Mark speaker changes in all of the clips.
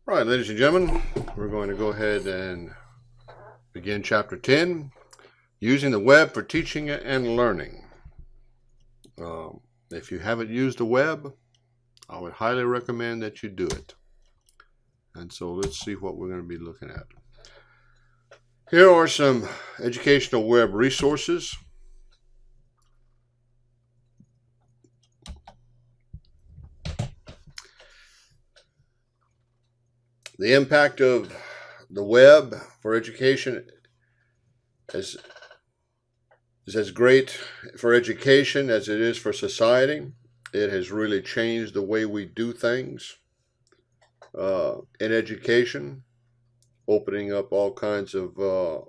Speaker 1: All right, ladies and gentlemen, we're going to go ahead and begin Chapter 10, Using the Web for Teaching and Learning. If you haven't used the web, I would highly recommend that you do it. And so let's see what we're going to be looking at. Here are some educational web resources. The impact of the web for education is as great for education as it is for society. It has really changed the way we do things in education, opening up all kinds of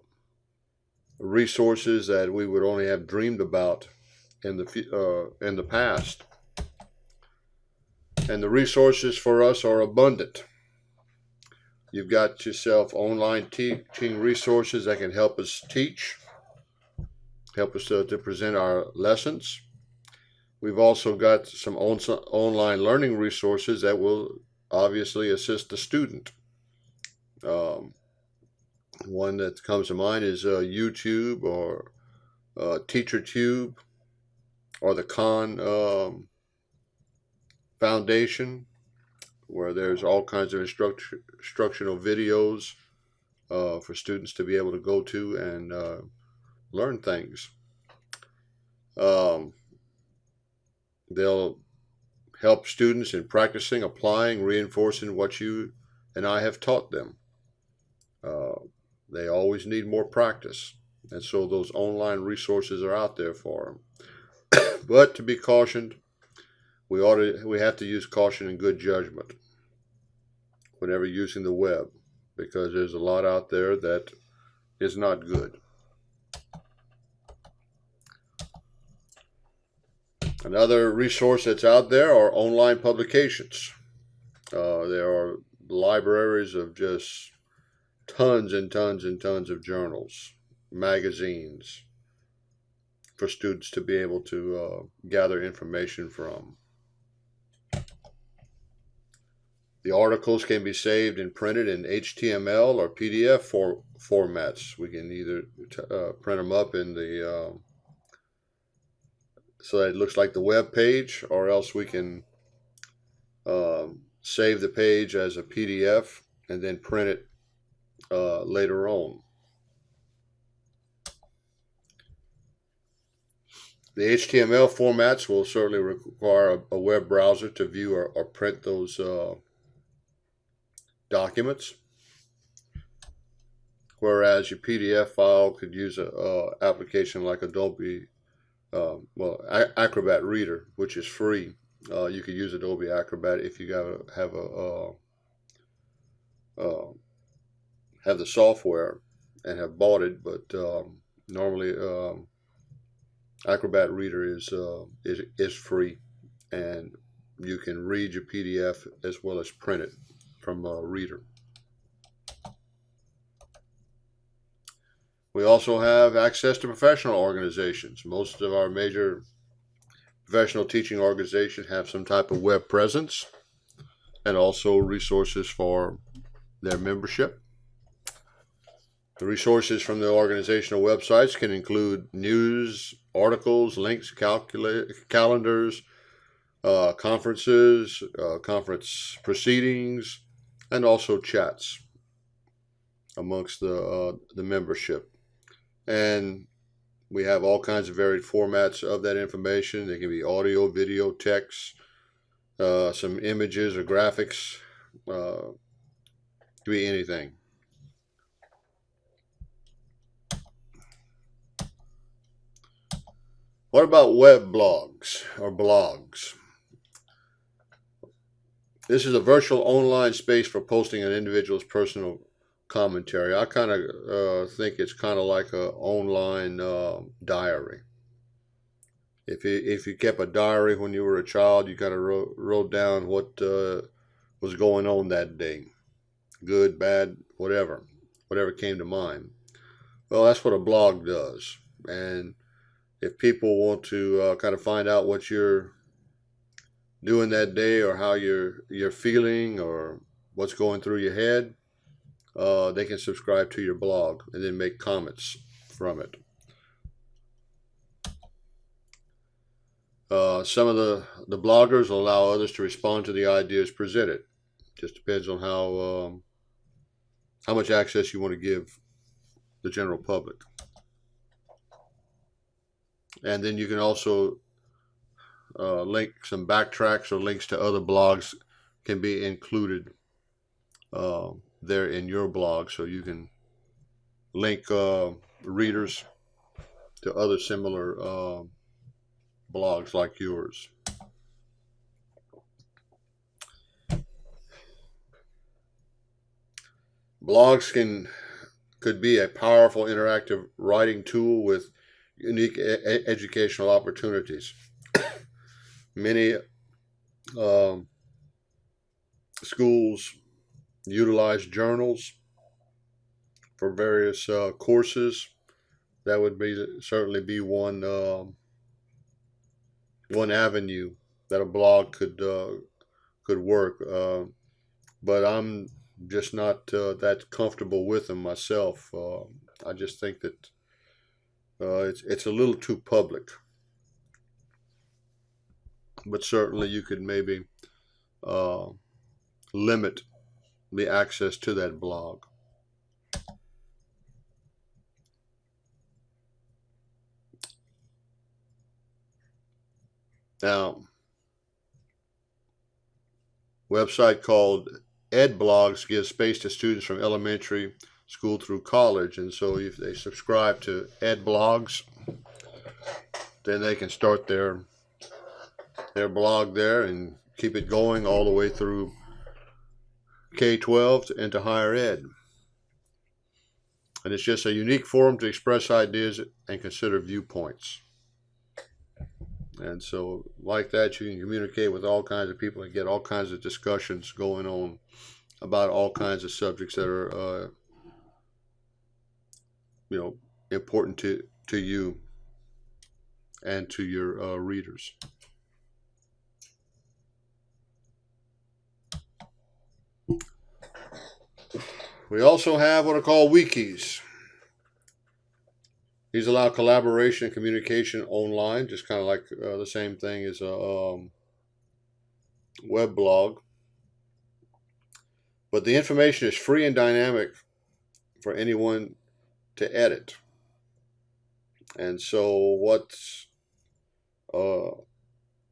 Speaker 1: resources that we would only have dreamed about in the past. And the resources for us are abundant. You've got yourself online teaching resources that can help us teach, help us to present our lessons. We've also got some online learning resources that will obviously assist the student. One that comes to mind is YouTube or TeacherTube or the Khan Foundation, where there's all kinds of instructional videos for students to be able to go to and learn things. They'll help students in practicing, applying, reinforcing what you and I have taught them. They always need more practice, and so those online resources are out there for them. But to be cautioned, we have to use caution and good judgment whenever using the web, because there's a lot out there that is not good. Another resource that's out there are online publications. There are libraries of just tons and tons and tons of journals, magazines, for students to be able to gather information from. The articles can be saved and printed in HTML or PDF formats. We can either print them up in the so that it looks like the web page, or else we can save the page as a PDF and then print it later on. The HTML formats will certainly require a web browser to view or print those documents, whereas your PDF file could use a application like Adobe, Acrobat Reader, which is free. You could use Adobe Acrobat if you have the software and have bought it, but normally Acrobat Reader is free, and you can read your PDF as well as print it from a reader. We also have access to professional organizations. Most of our major professional teaching organizations have some type of web presence and also resources for their membership. The resources from the organizational websites can include news, articles, links, calendars, conferences, conference proceedings, and also chats amongst the membership. And we have all kinds of varied formats of that information. They can be audio, video, text, some images or graphics. It can be anything. What about web blogs or blogs? This is a virtual online space for posting an individual's personal commentary. I kind of think it's kind of like an online diary. If you kept a diary when you were a child, you kind of wrote down what was going on that day, good, bad, whatever came to mind. Well, that's what a blog does. And if people want to kind of find out what you're doing that day, or how you're feeling, or what's going through your head, they can subscribe to your blog and then make comments from it. Some of the bloggers allow others to respond to the ideas presented. Just depends on how much access you want to give the general public. And then you can also link some backtracks or links to other blogs can be included there in your blog, so you can link readers to other similar blogs like yours. Blogs could be a powerful interactive writing tool with unique educational opportunities. Many schools utilize journals for various courses. That would certainly be one avenue that a blog could work. But I'm just not that comfortable with them myself. I just think that it's a little too public. But certainly you could maybe limit the access to that blog. Now, website called EdBlogs gives space to students from elementary school through college, and so if they subscribe to EdBlogs, then they can start their blog there and keep it going all the way through K-12 into higher ed. And it's just a unique forum to express ideas and consider viewpoints. And so like that, you can communicate with all kinds of people and get all kinds of discussions going on about all kinds of subjects that are important to you and to your readers. We also have what are called wikis. These allow collaboration and communication online, just kind of like the same thing as a web blog. But the information is free and dynamic for anyone to edit. And so what a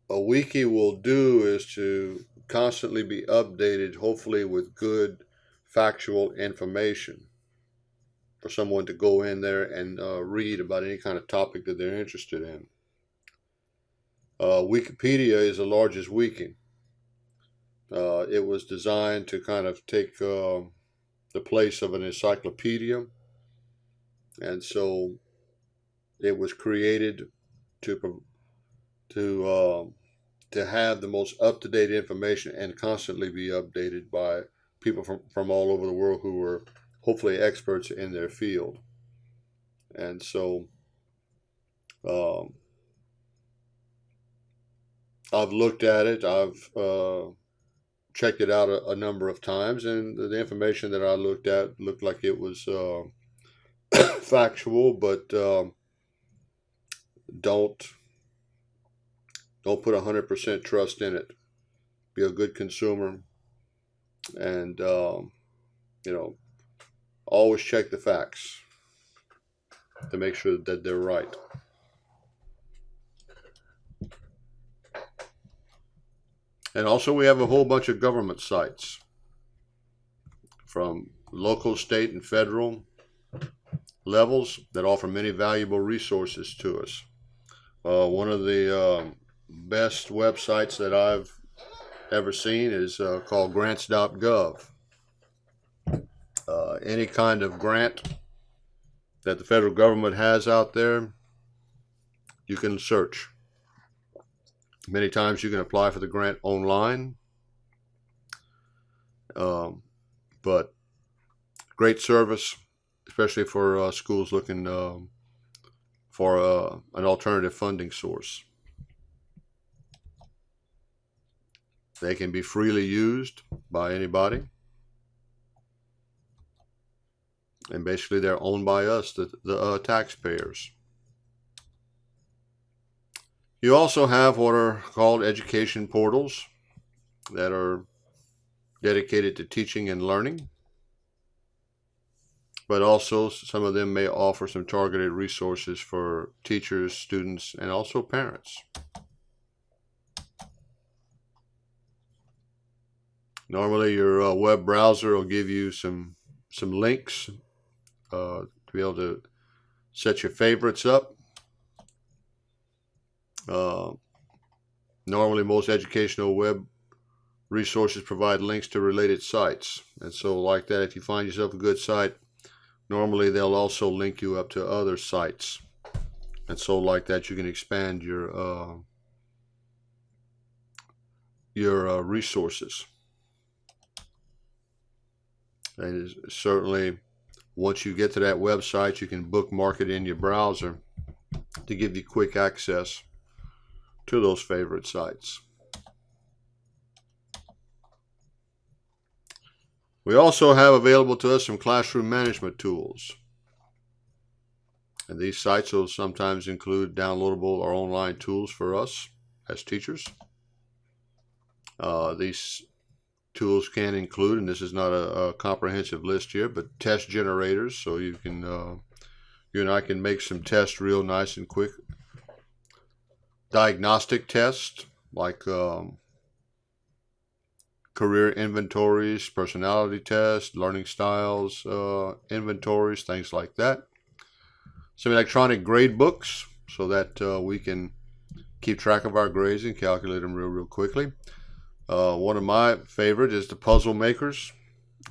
Speaker 1: wiki will do is to constantly be updated, hopefully with good factual information for someone to go in there and read about any kind of topic that they're interested in. Wikipedia is the largest wiki. It was designed to kind of take the place of an encyclopedia, and so it was created to have the most up-to-date information and constantly be updated by people from all over the world who were hopefully experts in their field. And so I've looked at it, I've checked it out a number of times, and the information that I looked at looked like it was factual, but don't put 100% trust in it. Be a good consumer, and always check the facts to make sure that they're right. And also we have a whole bunch of government sites from local, state, and federal levels that offer many valuable resources to us. One of the best websites that I've ever seen is called grants.gov. Any kind of grant that the federal government has out there, you can search. Many times you can apply for the grant online, but great service, especially for schools looking for an alternative funding source. They can be freely used by anybody. And basically they're owned by us, the taxpayers. You also have what are called education portals that are dedicated to teaching and learning, but also some of them may offer some targeted resources for teachers, students, and also parents. Normally your web browser will give you some links to be able to set your favorites up. Normally most educational web resources provide links to related sites, and so like that, if you find yourself a good site, normally they'll also link you up to other sites, and so like that you can expand your resources. And certainly once you get to that website, you can bookmark it in your browser to give you quick access to those favorite sites. We also have available to us some classroom management tools. And these sites will sometimes include downloadable or online tools for us as teachers. These tools can include, and this is not a comprehensive list here, but test generators, so you can you and I can make some tests real nice and quick. Diagnostic tests like career inventories, personality tests, learning styles inventories, things like that. Some electronic grade books so that we can keep track of our grades and calculate them real quickly. One of my favorite is the puzzle makers.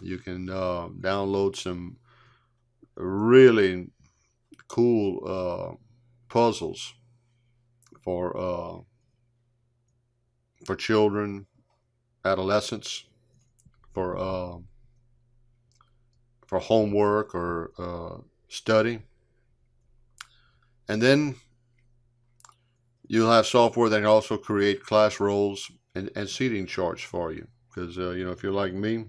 Speaker 1: You can download some really cool puzzles for children, adolescents, for homework or study. And then you'll have software that can also create class roles and seating charts for you, because you know, if you're like me,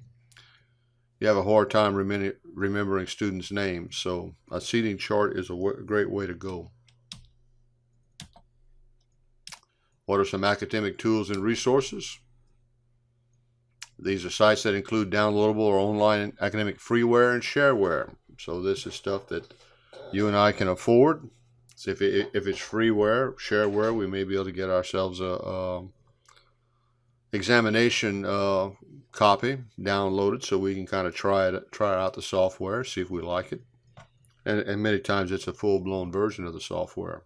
Speaker 1: you have a hard time remembering students' names, so a seating chart is a great way to go. What are some academic tools and resources? These are sites that include downloadable or online academic freeware and shareware. So this is stuff that you and I can afford. So if it's freeware, shareware, we may be able to get ourselves a examination copy downloaded, so we can kind of try out the software, see if we like it. And many times it's a full-blown version of the software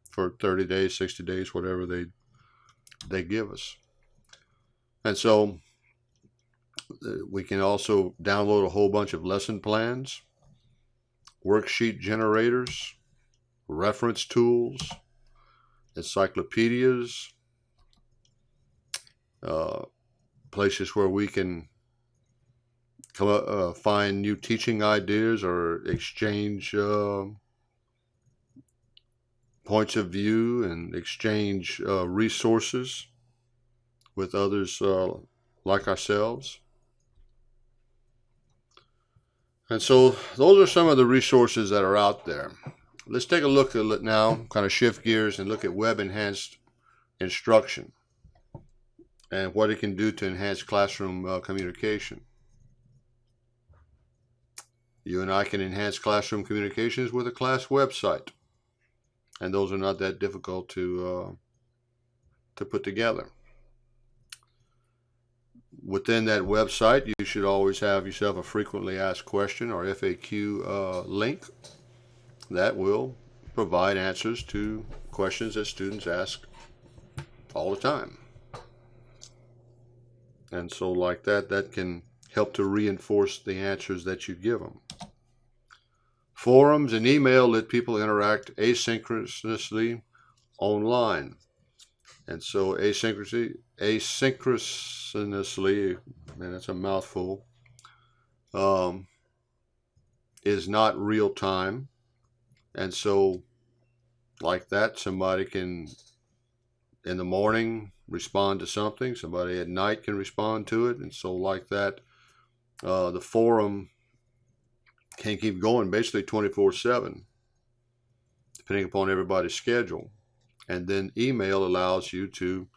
Speaker 1: for 30 days, 60 days, whatever they give us. And so we can also download a whole bunch of lesson plans, worksheet generators, reference tools, encyclopedias, places where we can find new teaching ideas or exchange points of view and exchange resources with others like ourselves. And so those are some of the resources that are out there. Let's take a look at it now, kind of shift gears and look at web-enhanced instruction and what it can do to enhance classroom communication. You and I can enhance classroom communications with a class website, and those are not that difficult to put together. Within that website, you should always have yourself a frequently asked question or FAQ link that will provide answers to questions that students ask all the time. And so like that can help to reinforce the answers that you give them. Forums and email let people interact asynchronously online. And so asynchronously, man, that's a mouthful, is not real time. And so like that, somebody can, in the morning, respond to something. Somebody at night can respond to it. And so like that, the forum can keep going basically 24/7, depending upon everybody's schedule. And then email allows you to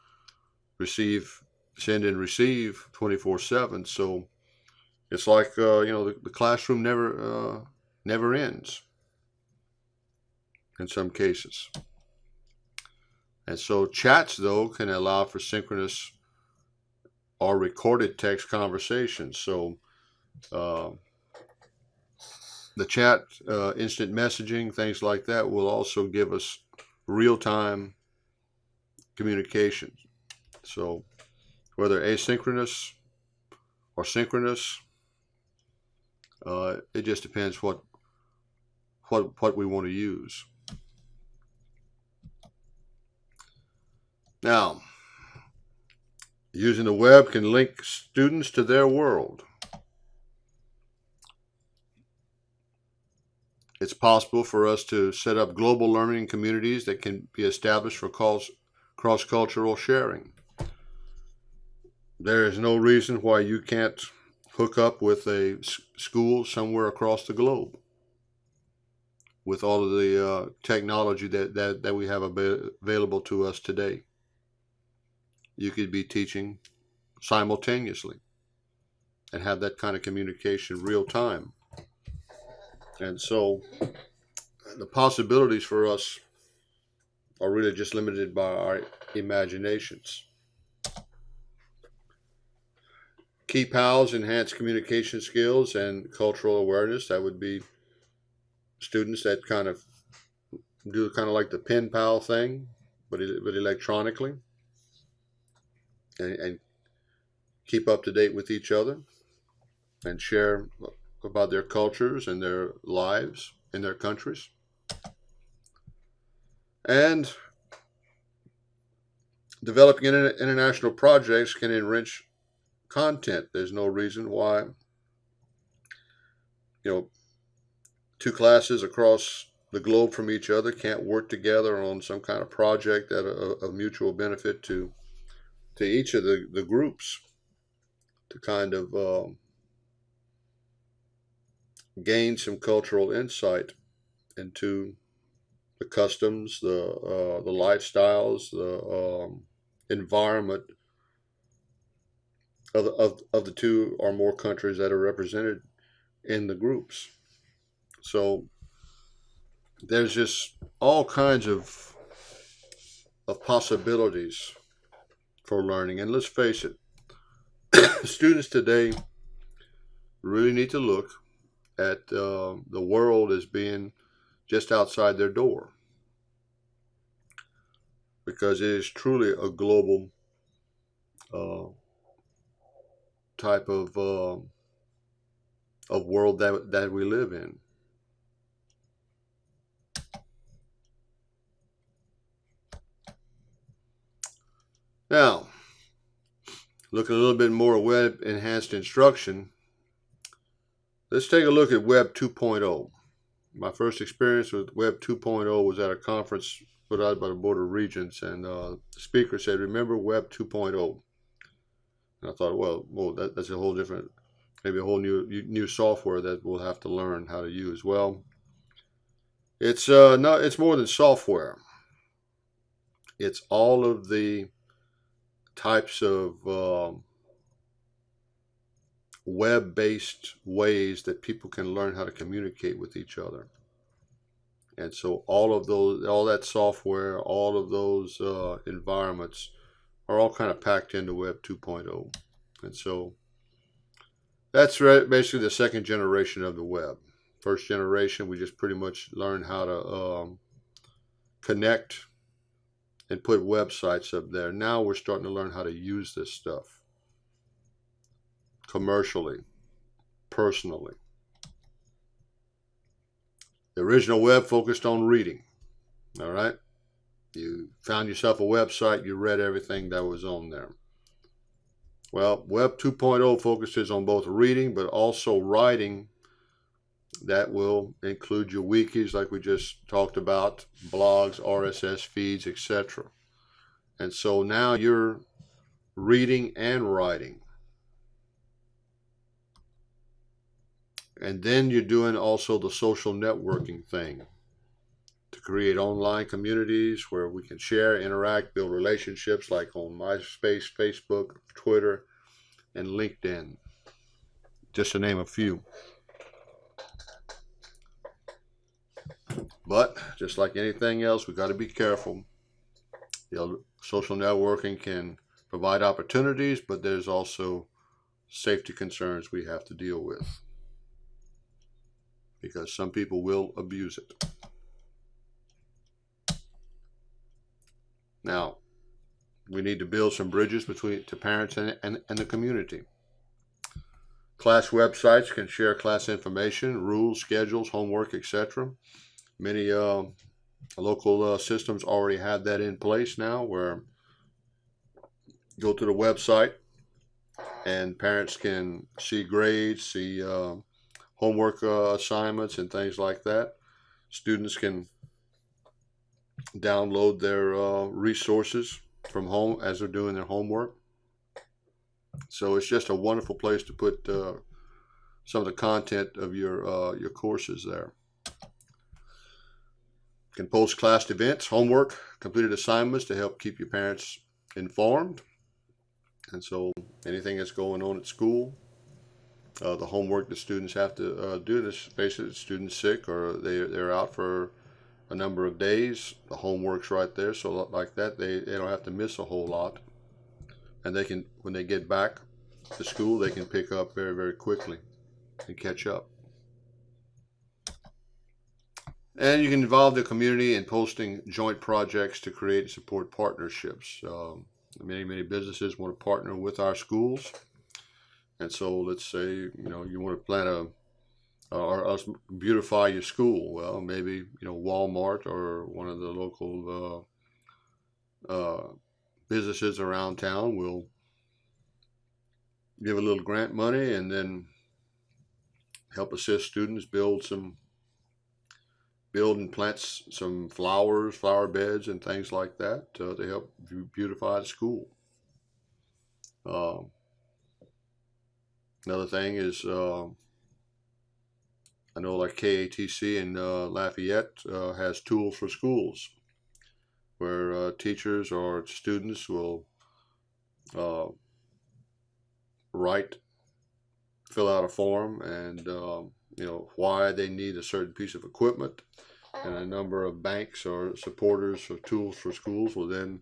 Speaker 1: send and receive 24/7. So it's like the classroom never ends in some cases. And so chats though can allow for synchronous or recorded text conversations. So uh, the chat, instant messaging, things like that will also give us real time communication. So whether asynchronous or synchronous, it just depends what we want to use. Now, using the web can link students to their world. It's possible for us to set up global learning communities that can be established for cross-cultural sharing. There is no reason why you can't hook up with a school somewhere across the globe with all of the technology that we have available to us today. You could be teaching simultaneously and have that kind of communication real time. And so the possibilities for us are really just limited by our imaginations. Key PALs enhance communication skills and cultural awareness. That would be students that kind of do kind of like the pen pal thing, but electronically, and keep up to date with each other and share about their cultures and their lives in their countries. And developing international projects can enrich content. There's no reason why two classes across the globe from each other can't work together on some kind of project that of mutual benefit to each of the groups, to kind of gain some cultural insight into the customs, the lifestyles, the environment of the two or more countries that are represented in the groups. So there's just all kinds of possibilities for learning. And let's face it, students today really need to look at the world as being just outside their door, because it is truly a global type of world that we live in. Now, looking a little bit more at web enhanced instruction, let's take a look at Web 2.0. My first experience with Web 2.0 was at a conference put out by the Board of Regents, and the speaker said, "Remember Web 2.0." And I thought, well, that's a whole different, maybe a whole new software that we'll have to learn how to use. Well, it's no, it's more than software. It's all of the types of web-based ways that people can learn how to communicate with each other. And so all that software, all of those environments are all kind of packed into Web 2.0. And so that's basically the second generation of the web. First generation, we just pretty much learned how to connect and put websites up there. Now we're starting to learn how to use this stuff commercially, personally. The original web focused on reading. All right. You found yourself a website, you read everything that was on there. Well, Web 2.0 focuses on both reading but also writing. That will include your wikis, like we just talked about, blogs, RSS feeds, etc. And so now you're reading and writing. And then you're doing also the social networking thing to create online communities where we can share, interact, build relationships like on MySpace, Facebook, Twitter, and LinkedIn, just to name a few. But just like anything else, we got to be careful. Social networking can provide opportunities, but there's also safety concerns we have to deal with because some people will abuse it. Now, we need to build some bridges between to parents and the community. Class websites can share class information, rules, schedules, homework, etc. Many local systems already have that in place now, where you go to the website and parents can see grades, see homework assignments, and things like that. Students can download their resources from home as they're doing their homework. So it's just a wonderful place to put some of the content of your courses there. You can post class events, homework, completed assignments to help keep your parents informed. And so anything that's going on at school, the homework the students have to do, this basically the student's sick or they're out for a number of days, the homework's right there. So like that, they don't have to miss a whole lot. And they can, when they get back to school, they can pick up very, very quickly and catch up. And you can involve the community in posting joint projects to create and support partnerships. Many businesses want to partner with our schools. And so let's say, you want to plan or beautify your school. Well, maybe, Walmart or one of the local businesses around town will give a little grant money and then help assist students build and plant some flowers, flower beds, and things like that to help beautify the school. Another thing is, I know like KATC in Lafayette has tools for schools where teachers or students will fill out a form and why they need a certain piece of equipment, and a number of banks or supporters of tools for schools will then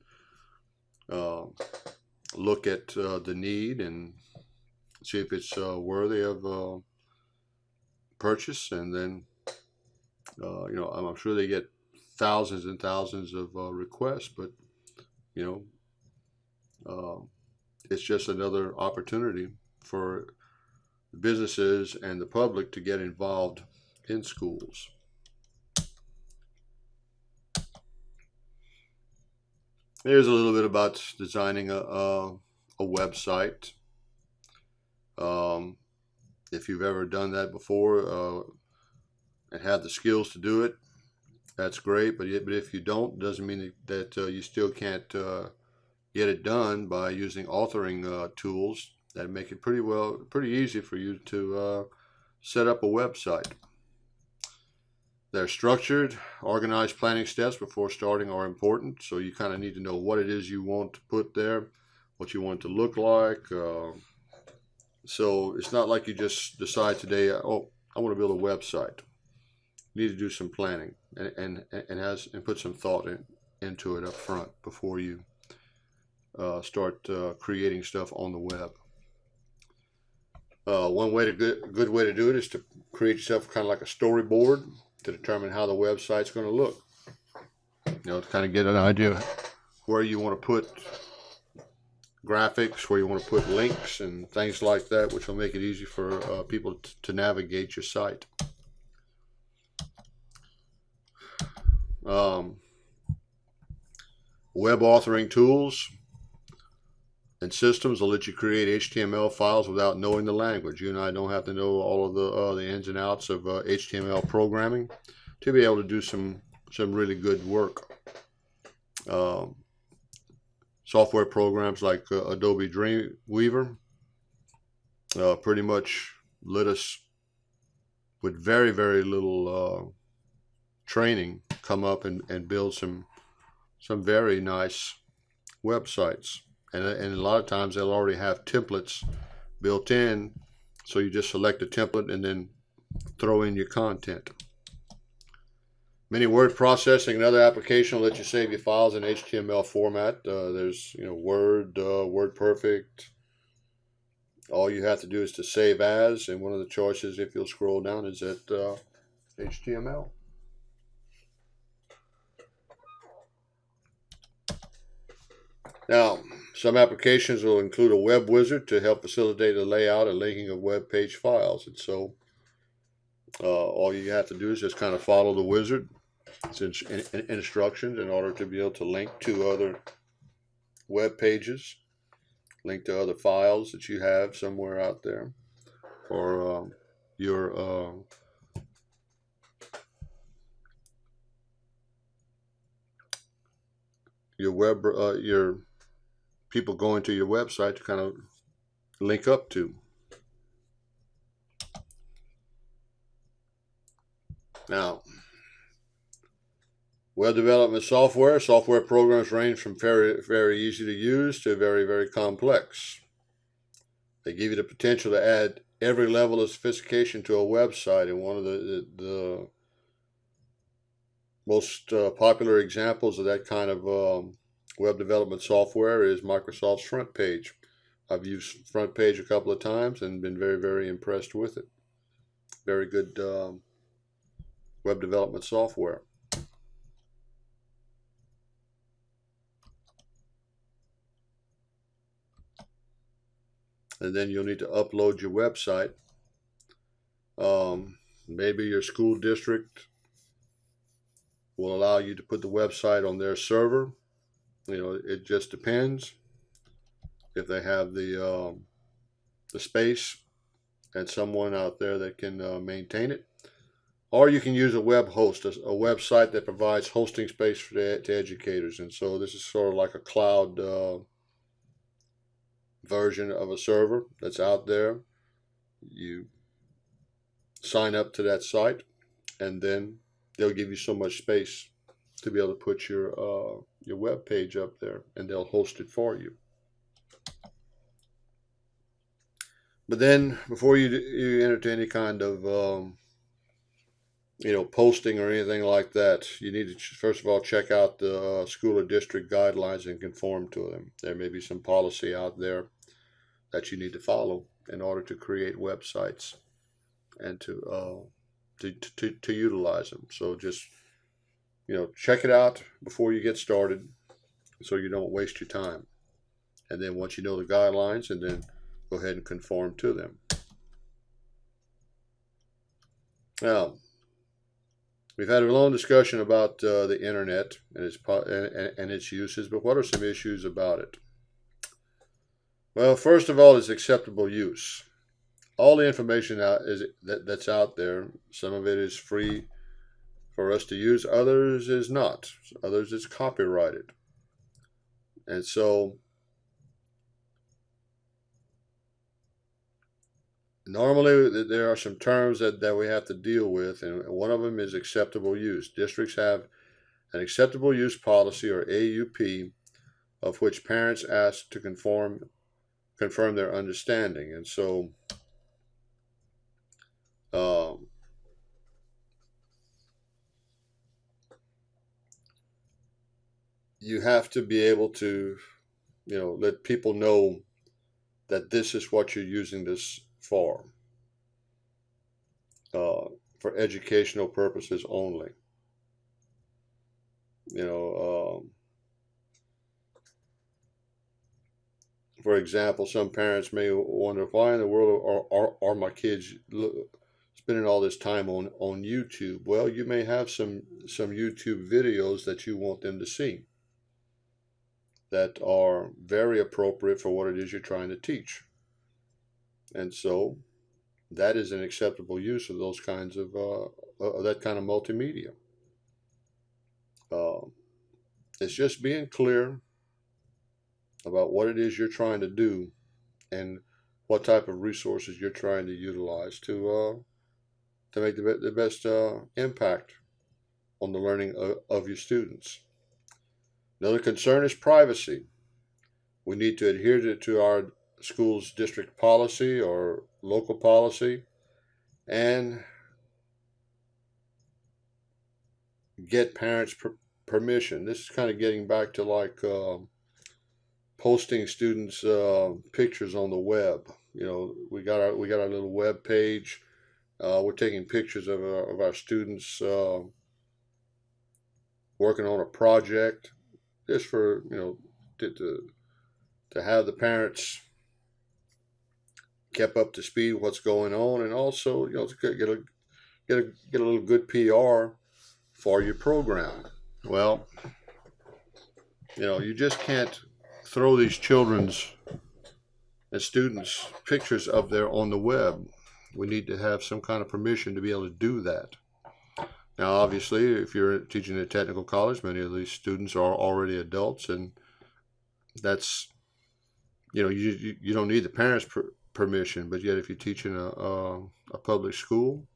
Speaker 1: look at the need and see if it's worthy of purchase, and then I'm sure they get thousands and thousands of requests, but it's just another opportunity for businesses and the public to get involved in schools. Here's a little bit about designing a website. If you've ever done that before and have the skills to do it, that's great. But if you don't, it doesn't mean that you still can't get it done by using authoring tools that make it pretty easy for you to set up a website. They're structured, organized planning steps before starting are important. So you kind of need to know what it is you want to put there, what you want it to look like. So it's not like you just decide today, oh, I want to build a website. You need to do some planning and put some thought into it up front before you start creating stuff on the web. One good way to do it is to create yourself kind of like a storyboard to determine how the website's going to look. To kind of get an idea where you want to put graphics, where you want to put links and things like that, which will make it easy for people to navigate your site. Web authoring tools and systems will let you create HTML files without knowing the language. You and I don't have to know all of the ins and outs of HTML programming to be able to do some really good work. Software programs like Adobe Dreamweaver pretty much let us with very, very little training, come up and build some very nice websites. And a lot of times they'll already have templates built in, so you just select a template and then throw in your content. Many word processing and other applications will let you save your files in HTML format. There's Word, WordPerfect. All you have to do is to save as, and one of the choices, if you'll scroll down, is at HTML. Now, some applications will include a web wizard to help facilitate the layout and linking of web page files. And so all you have to do is just kind of follow the wizard, its instructions, in order to be able to link to other web pages, link to other files that you have somewhere out there, or your people going to your website to kind of link up to. Now, web development software programs range from very, very easy to use to very, very complex. They give you the potential to add every level of sophistication to a website, and one of the most popular examples of that kind of web development software is Microsoft's Front Page. I've used Front Page a couple of times and been very, very impressed with it. Very good web development software. And then you'll need to upload your website. Maybe your school district will allow you to put the website on their server. It just depends if they have the space and someone out there that can maintain it. Or you can use a web host, a website that provides hosting space to educators. And so this is sort of like a cloud version of a server that's out there. You sign up to that site, and then they'll give you so much space to be able to put your web page up there, and they'll host it for you. But then, before you enter any kind of posting or anything like that, you need to first of all check out the school or district guidelines and conform to them. There may be some policy out there that you need to follow in order to create websites and to utilize them. So just check it out before you get started, so you don't waste your time. And then once you know the guidelines, and then go ahead and conform to them. Now, we've had a long discussion about the internet and its uses, but what are some issues about it? Well, first of all, is acceptable use. All the information that's out there, some of it is free for us to use, others is not. Others is copyrighted. And so normally there are some terms that we have to deal with, and one of them is acceptable use. Districts have an acceptable use policy, or AUP, of which parents ask to confirm their understanding. And so you have to be able to let people know that this is what you're using this for educational purposes only. For example, some parents may wonder, why in the world are my kids spending all this time on YouTube? Well, you may have some YouTube videos that you want them to see that are very appropriate for what it is you're trying to teach. And so that is an acceptable use of those kinds of that kind of multimedia. It's just being clear about what it is you're trying to do and what type of resources you're trying to utilize to to make the best impact on the learning of your students. Another concern is privacy. We need to adhere to our school's district policy or local policy and get parents' permission. This is kind of getting back to like posting students' pictures on the web. You know, we got our little web page. We're taking pictures of our students working on a project, just for to have the parents kept up to speed what's going on, and also to get a little good PR for your program. Well, you just can't throw these children's and students' pictures up there on the web. We need to have some kind of permission to be able to do that. Now, obviously, if you're teaching at a technical college, many of these students are already adults, and that's, you don't need the parents' permission. But yet, if you're teaching a public school,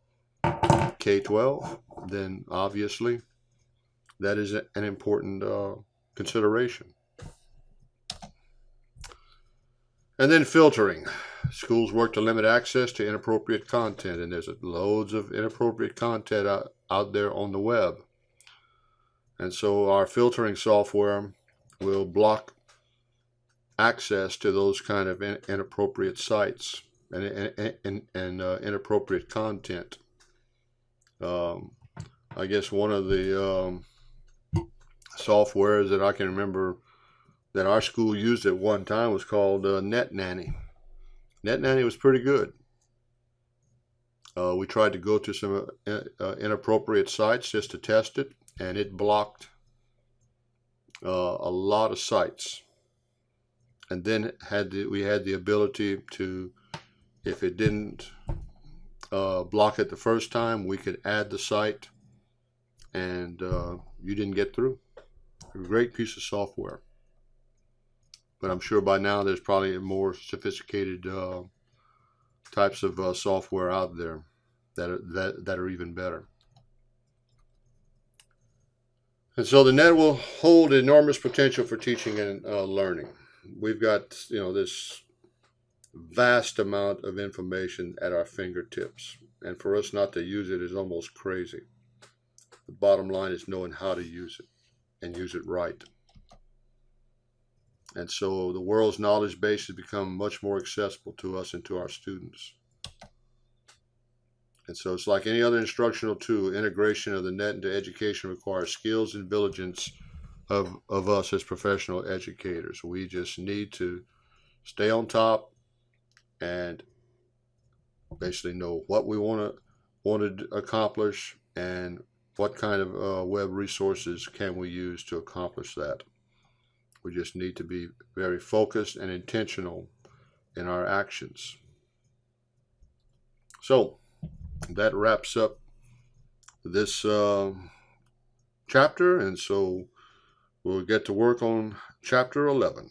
Speaker 1: K-12, then obviously that is an important consideration. And then filtering. Schools work to limit access to inappropriate content, and there's loads of inappropriate content out there on the web. And so our filtering software will block access to those kind of inappropriate sites and inappropriate content. I guess one of the softwares that I can remember that our school used at one time was called Net Nanny. Net Nanny was pretty good. We tried to go to some inappropriate sites just to test it, and it blocked a lot of sites. And then we had the ability to, if it didn't block it the first time, we could add the site, and you didn't get through. A great piece of software. But I'm sure by now there's probably more sophisticated types of software out there that are even better. And so the net will hold enormous potential for teaching and learning. We've got this vast amount of information at our fingertips, and for us not to use it is almost crazy. The bottom line is knowing how to use it and use it right. And so the world's knowledge base has become much more accessible to us and to our students. And so it's like any other instructional tool. Integration of the net into education requires skills and diligence of us as professional educators. We just need to stay on top and basically know what we want to accomplish and what kind of web resources can we use to accomplish that. We just need to be very focused and intentional in our actions. So that wraps up this chapter, and so we'll get to work on chapter 11.